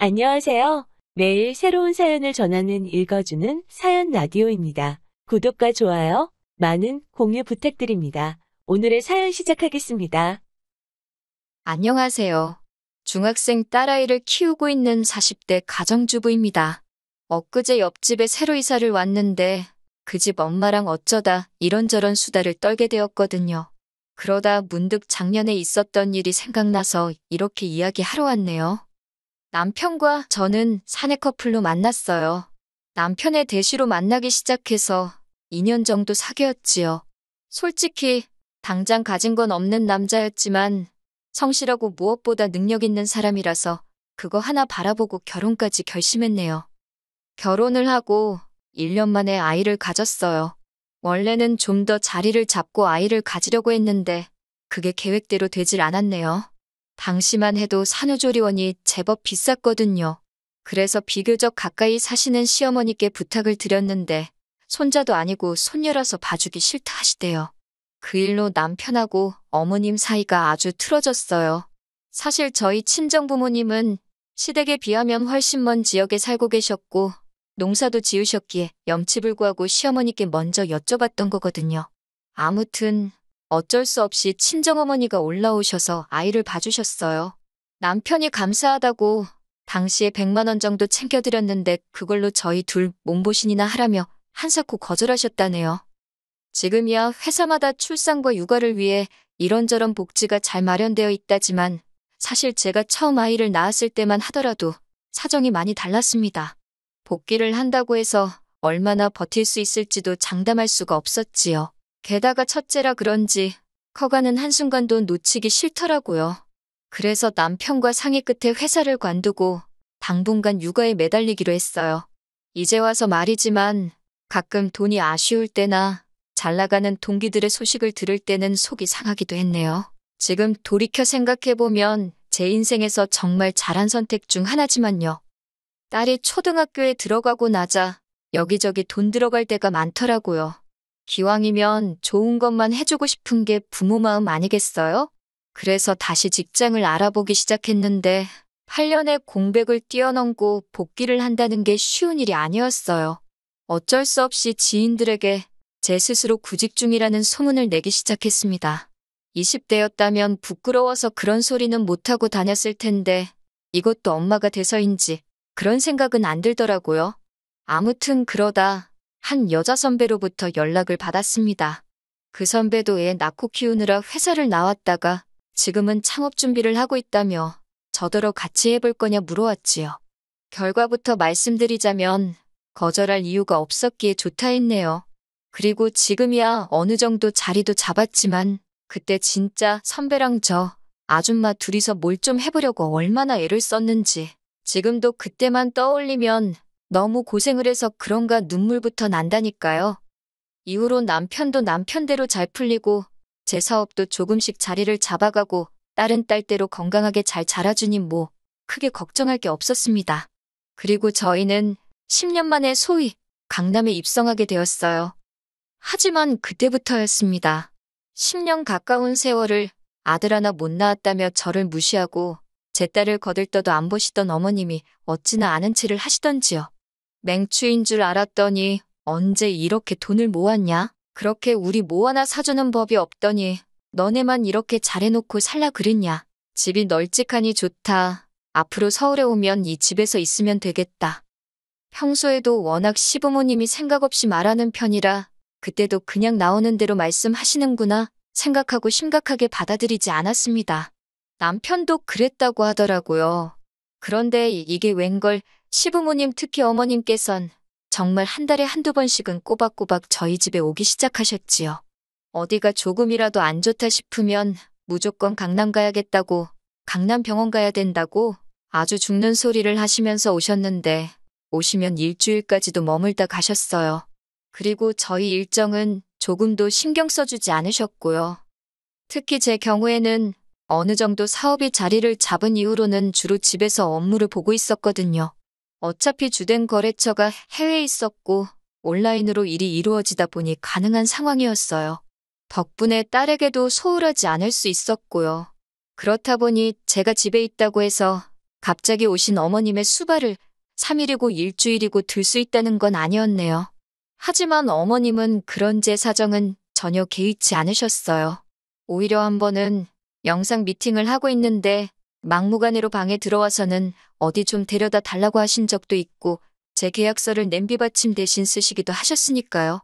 안녕하세요. 매일 새로운 사연을 전하는 읽어주는 사연 라디오입니다. 구독과 좋아요, 많은 공유 부탁드립니다. 오늘의 사연 시작하겠습니다. 안녕하세요. 중학생 딸아이를 키우고 있는 40대 가정주부입니다. 엊그제 옆집에 새로 이사를 왔는데 그 집 엄마랑 어쩌다 이런저런 수다를 떨게 되었거든요. 그러다 문득 작년에 있었던 일이 생각나서 이렇게 이야기하러 왔네요. 남편과 저는 사내 커플로 만났어요. 남편의 대시로 만나기 시작해서 2년 정도 사귀었지요. 솔직히 당장 가진 건 없는 남자였지만 성실하고 무엇보다 능력 있는 사람이라서 그거 하나 바라보고 결혼까지 결심했네요. 결혼을 하고 1년 만에 아이를 가졌어요. 원래는 좀 더 자리를 잡고 아이를 가지려고 했는데 그게 계획대로 되질 않았네요. 당시만 해도 산후조리원이 제법 비쌌거든요. 그래서 비교적 가까이 사시는 시어머니께 부탁을 드렸는데 손자도 아니고 손녀라서 봐주기 싫다 하시대요. 그 일로 남편하고 어머님 사이가 아주 틀어졌어요. 사실 저희 친정부모님은 시댁에 비하면 훨씬 먼 지역에 살고 계셨고 농사도 지으셨기에 염치불구하고 시어머니께 먼저 여쭤봤던 거거든요. 아무튼 어쩔 수 없이 친정어머니가 올라오셔서 아이를 봐주셨어요. 남편이 감사하다고 당시에 100만 원 정도 챙겨드렸는데 그걸로 저희 둘 몸보신이나 하라며 한사코 거절하셨다네요. 지금이야 회사마다 출산과 육아를 위해 이런저런 복지가 잘 마련되어 있다지만 사실 제가 처음 아이를 낳았을 때만 하더라도 사정이 많이 달랐습니다. 복귀를 한다고 해서 얼마나 버틸 수 있을지도 장담할 수가 없었지요. 게다가 첫째라 그런지 커가는 한순간도 놓치기 싫더라고요. 그래서 남편과 상의 끝에 회사를 관두고 당분간 육아에 매달리기로 했어요. 이제 와서 말이지만 가끔 돈이 아쉬울 때나 잘 나가는 동기들의 소식을 들을 때는 속이 상하기도 했네요. 지금 돌이켜 생각해보면 제 인생에서 정말 잘한 선택 중 하나지만요. 딸이 초등학교에 들어가고 나자 여기저기 돈 들어갈 때가 많더라고요. 기왕이면 좋은 것만 해주고 싶은 게 부모 마음 아니겠어요? 그래서 다시 직장을 알아보기 시작했는데 8년의 공백을 뛰어넘고 복귀를 한다는 게 쉬운 일이 아니었어요. 어쩔 수 없이 지인들에게 제 스스로 구직 중이라는 소문을 내기 시작했습니다. 20대였다면 부끄러워서 그런 소리는 못하고 다녔을 텐데 이것도 엄마가 돼서인지 그런 생각은 안 들더라고요. 아무튼 그러다 한 여자 선배로부터 연락을 받았습니다. 그 선배도 애 낳고 키우느라 회사를 나왔다가 지금은 창업 준비를 하고 있다며 저더러 같이 해볼 거냐 물어왔지요. 결과부터 말씀드리자면 거절할 이유가 없었기에 좋다 했네요. 그리고 지금이야 어느 정도 자리도 잡았지만 그때 진짜 선배랑 저 아줌마 둘이서 뭘 좀 해보려고 얼마나 애를 썼는지 지금도 그때만 떠올리면 너무 고생을 해서 그런가 눈물부터 난다니까요. 이후로 남편도 남편대로 잘 풀리고 제 사업도 조금씩 자리를 잡아가고 딸은 딸대로 건강하게 잘 자라주니 뭐 크게 걱정할 게 없었습니다. 그리고 저희는 10년 만에 소위 강남에 입성하게 되었어요. 하지만 그때부터였습니다. 10년 가까운 세월을 아들 하나 못 낳았다며 저를 무시하고 제 딸을 거들떠도 안 보시던 어머님이 어찌나 아는 체를 하시던지요. 맹추인 줄 알았더니 언제 이렇게 돈을 모았냐? 그렇게 우리 뭐 하나 사주는 법이 없더니 너네만 이렇게 잘해놓고 살라 그랬냐? 집이 널찍하니 좋다. 앞으로 서울에 오면 이 집에서 있으면 되겠다. 평소에도 워낙 시부모님이 생각 없이 말하는 편이라 그때도 그냥 나오는 대로 말씀하시는구나 생각하고 심각하게 받아들이지 않았습니다. 남편도 그랬다고 하더라고요. 그런데 이게 웬걸 시부모님 특히 어머님께선 정말 한 달에 한두 번씩은 꼬박꼬박 저희 집에 오기 시작하셨지요. 어디가 조금이라도 안 좋다 싶으면 무조건 강남 가야겠다고, 강남 병원 가야 된다고 아주 죽는 소리를 하시면서 오셨는데 오시면 일주일까지도 머물다 가셨어요. 그리고 저희 일정은 조금도 신경 써주지 않으셨고요. 특히 제 경우에는 어느 정도 사업이 자리를 잡은 이후로는 주로 집에서 업무를 보고 있었거든요. 어차피 주된 거래처가 해외에 있었고 온라인으로 일이 이루어지다 보니 가능한 상황이었어요. 덕분에 딸에게도 소홀하지 않을 수 있었고요. 그렇다 보니 제가 집에 있다고 해서 갑자기 오신 어머님의 수발을 3일이고 일주일이고 들 수 있다는 건 아니었네요. 하지만 어머님은 그런 제 사정은 전혀 개의치 않으셨어요. 오히려 한 번은 영상 미팅을 하고 있는데 막무가내로 방에 들어와서는 어디 좀 데려다 달라고 하신 적도 있고 제 계약서를 냄비 받침 대신 쓰시기도 하셨으니까요.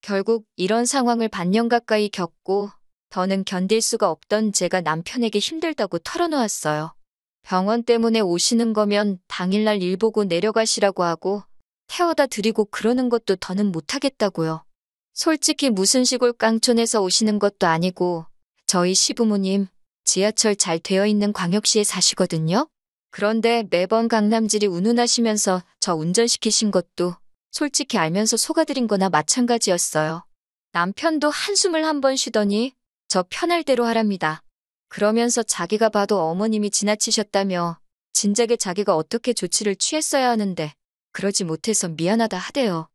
결국 이런 상황을 반년 가까이 겪고 더는 견딜 수가 없던 제가 남편에게 힘들다고 털어놓았어요. 병원 때문에 오시는 거면 당일날 일 보고 내려가시라고 하고 태워다 드리고 그러는 것도 더는 못하겠다고요. 솔직히 무슨 시골 깡촌에서 오시는 것도 아니고 저희 시부모님 지하철 잘 되어 있는 광역시에 사시거든요. 그런데 매번 강남질이 운운하시면서 저 운전시키신 것도 솔직히 알면서 속아드린 거나 마찬가지였어요. 남편도 한숨을 한 번 쉬더니 저 편할 대로 하랍니다. 그러면서 자기가 봐도 어머님이 지나치셨다며 진작에 자기가 어떻게 조치를 취했어야 하는데 그러지 못해서 미안하다 하대요.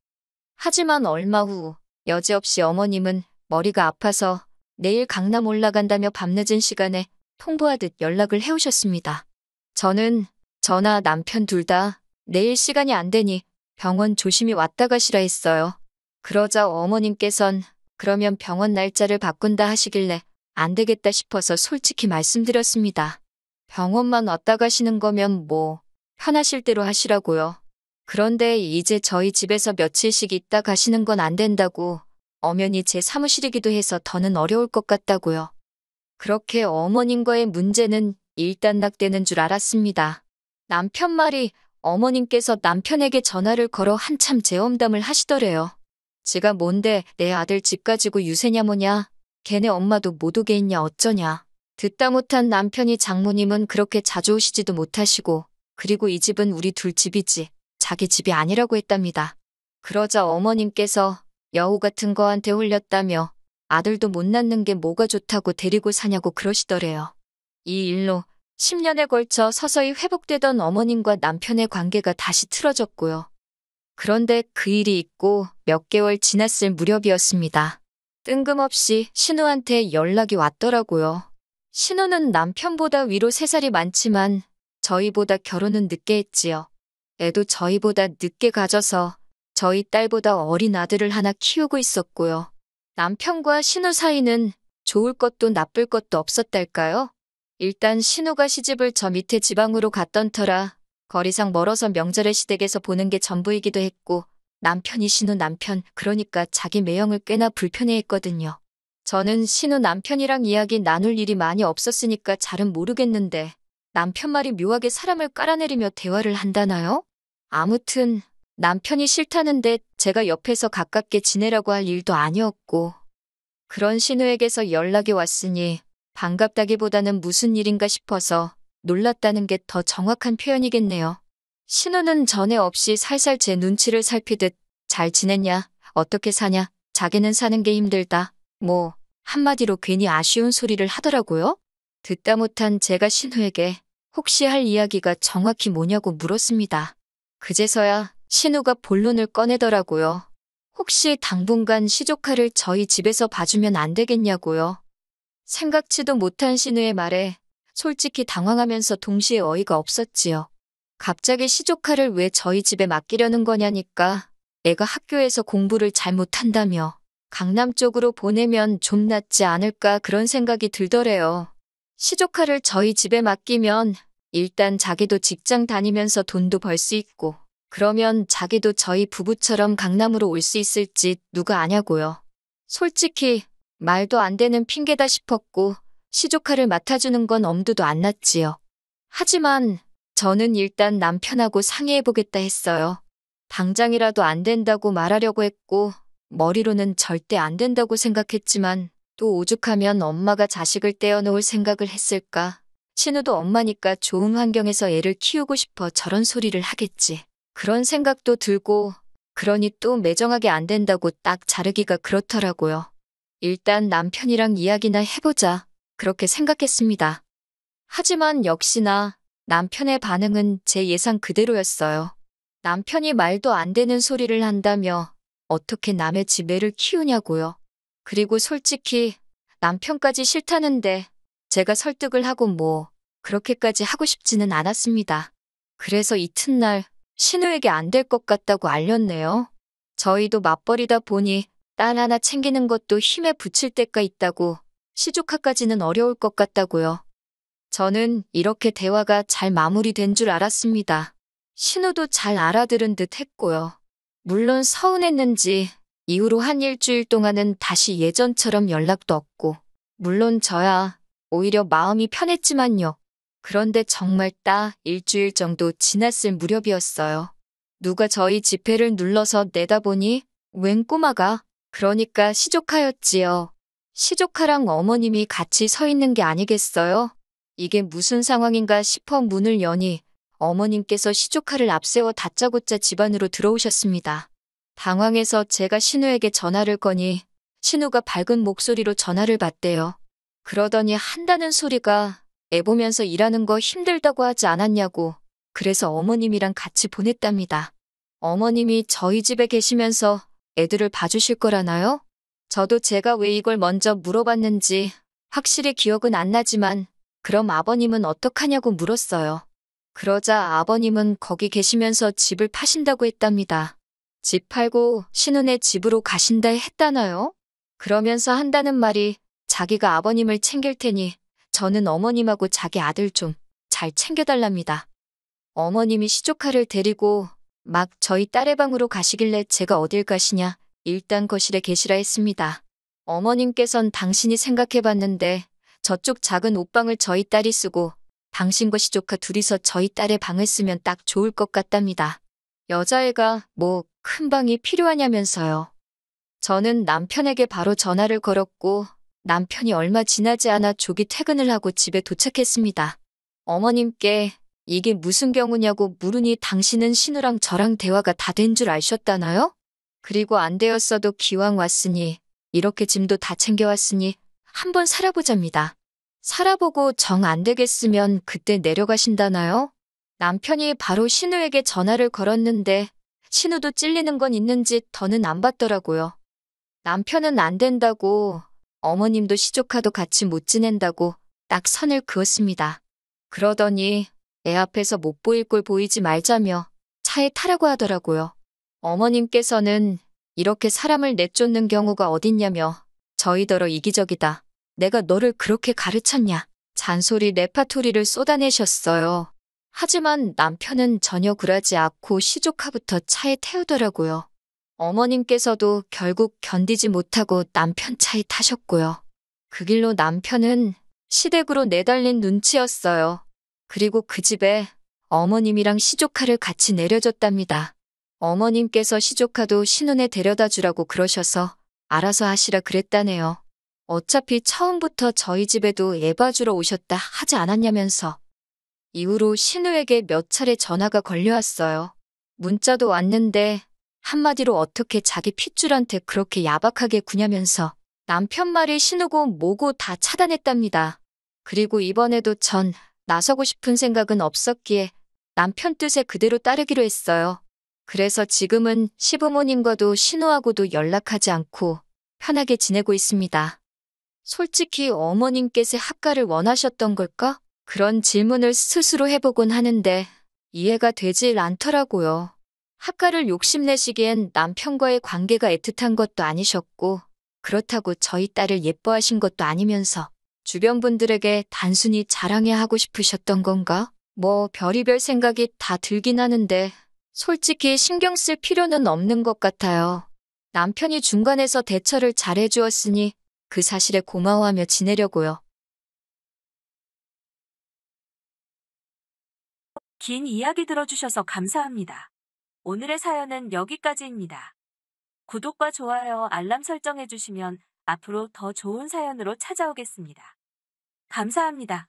하지만 얼마 후 여지없이 어머님은 머리가 아파서 내일 강남 올라간다며 밤늦은 시간에 통보하듯 연락을 해오셨습니다. 저는 저나 남편 둘 다 내일 시간이 안 되니 병원 조심히 왔다 가시라 했어요. 그러자 어머님께선 그러면 병원 날짜를 바꾼다 하시길래 안 되겠다 싶어서 솔직히 말씀드렸습니다. 병원만 왔다 가시는 거면 뭐 편하실 대로 하시라고요. 그런데 이제 저희 집에서 며칠씩 있다 가시는 건 안 된다고 엄연히 제 사무실이기도 해서 더는 어려울 것 같다고요. 그렇게 어머님과의 문제는 일단락되는 줄 알았습니다. 남편 말이 어머님께서 남편에게 전화를 걸어 한참 재험담을 하시더래요. 지가 뭔데 내 아들 집 가지고 유세냐 뭐냐, 걔네 엄마도 못 오게 했냐 어쩌냐. 듣다 못한 남편이 장모님은 그렇게 자주 오시지도 못하시고 그리고 이 집은 우리 둘 집이지 자기 집이 아니라고 했답니다. 그러자 어머님께서 여우 같은 거한테 홀렸다며 아들도 못 낳는 게 뭐가 좋다고 데리고 사냐고 그러시더래요. 이 일로 10년에 걸쳐 서서히 회복되던 어머님과 남편의 관계가 다시 틀어졌고요. 그런데 그 일이 있고 몇 개월 지났을 무렵이었습니다. 뜬금없이 신우한테 연락이 왔더라고요. 신우는 남편보다 위로 3살이 많지만 저희보다 결혼은 늦게 했지요. 애도 저희보다 늦게 가져서 저희 딸보다 어린 아들을 하나 키우고 있었고요. 남편과 신우 사이는 좋을 것도 나쁠 것도 없었달까요? 일단 신우가 시집을 저 밑에 지방으로 갔던 터라 거리상 멀어서 명절에 시댁에서 보는 게 전부이기도 했고 남편이 신우 남편 그러니까 자기 매형을 꽤나 불편해했거든요. 저는 신우 남편이랑 이야기 나눌 일이 많이 없었으니까 잘은 모르겠는데 남편 말이 묘하게 사람을 깔아내리며 대화를 한다나요? 아무튼 남편이 싫다는데 제가 옆에서 가깝게 지내라고 할 일도 아니었고 그런 신우에게서 연락이 왔으니 반갑다기보다는 무슨 일인가 싶어서 놀랐다는 게 더 정확한 표현이겠네요. 신우는 전에 없이 살살 제 눈치를 살피듯 잘 지냈냐, 어떻게 사냐, 자기는 사는 게 힘들다, 뭐 한마디로 괜히 아쉬운 소리를 하더라고요. 듣다 못한 제가 신우에게 혹시 할 이야기가 정확히 뭐냐고 물었습니다. 그제서야 신우가 본론을 꺼내더라고요. 혹시 당분간 시조카를 저희 집에서 봐주면 안 되겠냐고요. 생각지도 못한 신우의 말에 솔직히 당황하면서 동시에 어이가 없었지요. 갑자기 시조카를 왜 저희 집에 맡기려는 거냐니까 애가 학교에서 공부를 잘못한다며 강남 쪽으로 보내면 좀 낫지 않을까 그런 생각이 들더래요. 시조카를 저희 집에 맡기면 일단 자기도 직장 다니면서 돈도 벌 수 있고 그러면 자기도 저희 부부처럼 강남으로 올 수 있을지 누가 아냐고요. 솔직히 말도 안 되는 핑계다 싶었고 시조카를 맡아주는 건 엄두도 안 났지요. 하지만 저는 일단 남편하고 상의해보겠다 했어요. 당장이라도 안 된다고 말하려고 했고 머리로는 절대 안 된다고 생각했지만 또 오죽하면 엄마가 자식을 떼어놓을 생각을 했을까. 신우도 엄마니까 좋은 환경에서 애를 키우고 싶어 저런 소리를 하겠지. 그런 생각도 들고 그러니 또 매정하게 안 된다고 딱 자르기가 그렇더라고요. 일단 남편이랑 이야기나 해보자. 그렇게 생각했습니다. 하지만 역시나 남편의 반응은 제 예상 그대로였어요. 남편이 말도 안 되는 소리를 한다며 어떻게 남의 집 애를 키우냐고요. 그리고 솔직히 남편까지 싫다는데 제가 설득을 하고 뭐 그렇게까지 하고 싶지는 않았습니다. 그래서 이튿날 신우에게 안 될 것 같다고 알렸네요. 저희도 맞벌이다 보니 딸 하나 챙기는 것도 힘에 부칠 때가 있다고, 시조카까지는 어려울 것 같다고요. 저는 이렇게 대화가 잘 마무리된 줄 알았습니다. 신우도 잘 알아들은 듯 했고요. 물론 서운했는지 이후로 한 일주일 동안은 다시 예전처럼 연락도 없고, 물론 저야 오히려 마음이 편했지만요. 그런데 정말 딱 일주일 정도 지났을 무렵이었어요. 누가 저희 지폐를 눌러서 내다보니 웬 꼬마가, 그러니까 시조카였지요. 시조카랑 어머님이 같이 서 있는 게 아니겠어요? 이게 무슨 상황인가 싶어 문을 여니 어머님께서 시조카를 앞세워 다짜고짜 집 안으로 들어오셨습니다. 당황해서 제가 신우에게 전화를 거니 신우가 밝은 목소리로 전화를 받대요. 그러더니 한다는 소리가 애 보면서 일하는 거 힘들다고 하지 않았냐고, 그래서 어머님이랑 같이 보냈답니다. 어머님이 저희 집에 계시면서 애들을 봐주실 거라나요? 저도 제가 왜 이걸 먼저 물어봤는지 확실히 기억은 안 나지만 그럼 아버님은 어떡하냐고 물었어요. 그러자 아버님은 거기 계시면서 집을 파신다고 했답니다. 집 팔고 신혼의 집으로 가신다 했다나요? 그러면서 한다는 말이 자기가 아버님을 챙길 테니 저는 어머님하고 자기 아들 좀 잘 챙겨달랍니다. 어머님이 시조카를 데리고 막 저희 딸의 방으로 가시길래 제가 어딜 가시냐, 일단 거실에 계시라 했습니다. 어머님께선 당신이 생각해봤는데 저쪽 작은 옷방을 저희 딸이 쓰고 당신과 시조카 둘이서 저희 딸의 방을 쓰면 딱 좋을 것 같답니다. 여자애가 뭐 큰 방이 필요하냐면서요. 저는 남편에게 바로 전화를 걸었고 남편이 얼마 지나지 않아 조기 퇴근을 하고 집에 도착했습니다. 어머님께 이게 무슨 경우냐고 물으니 당신은 신우랑 저랑 대화가 다 된 줄 아셨다나요? 그리고 안 되었어도 기왕 왔으니 이렇게 짐도 다 챙겨왔으니 한번 살아보자입니다. 살아보고 정 안 되겠으면 그때 내려가신다나요? 남편이 바로 신우에게 전화를 걸었는데 신우도 찔리는 건 있는지 더는 안 받더라고요. 남편은 안 된다고, 어머님도 시조카도 같이 못 지낸다고 딱 선을 그었습니다. 그러더니 애 앞에서 못 보일 꼴 보이지 말자며 차에 타라고 하더라고요. 어머님께서는 이렇게 사람을 내쫓는 경우가 어딨냐며 저희더러 이기적이다, 내가 너를 그렇게 가르쳤냐, 잔소리 레파토리를 쏟아내셨어요. 하지만 남편은 전혀 굴하지 않고 시조카부터 차에 태우더라고요. 어머님께서도 결국 견디지 못하고 남편 차에 타셨고요. 그 길로 남편은 시댁으로 내달린 눈치였어요. 그리고 그 집에 어머님이랑 시조카를 같이 내려줬답니다. 어머님께서 시조카도 신혼에 데려다 주라고 그러셔서 알아서 하시라 그랬다네요. 어차피 처음부터 저희 집에도 애 봐주러 오셨다 하지 않았냐면서. 이후로 신우에게 몇 차례 전화가 걸려왔어요. 문자도 왔는데 한마디로 어떻게 자기 핏줄한테 그렇게 야박하게 구냐면서 남편 말이 신우고 뭐고 다 차단했답니다. 그리고 이번에도 전 나서고 싶은 생각은 없었기에 남편 뜻에 그대로 따르기로 했어요. 그래서 지금은 시부모님과도 신우하고도 연락하지 않고 편하게 지내고 있습니다. 솔직히 어머님께서 합가를 원하셨던 걸까? 그런 질문을 스스로 해보곤 하는데 이해가 되질 않더라고요. 합가를 욕심내시기엔 남편과의 관계가 애틋한 것도 아니셨고 그렇다고 저희 딸을 예뻐하신 것도 아니면서 주변 분들에게 단순히 자랑해야 하고 싶으셨던 건가? 뭐 별의별 생각이 다 들긴 하는데 솔직히 신경 쓸 필요는 없는 것 같아요. 남편이 중간에서 대처를 잘해주었으니 그 사실에 고마워하며 지내려고요. 긴 이야기 들어주셔서 감사합니다. 오늘의 사연은 여기까지입니다. 구독과 좋아요, 알람 설정해주시면 앞으로 더 좋은 사연으로 찾아오겠습니다. 감사합니다.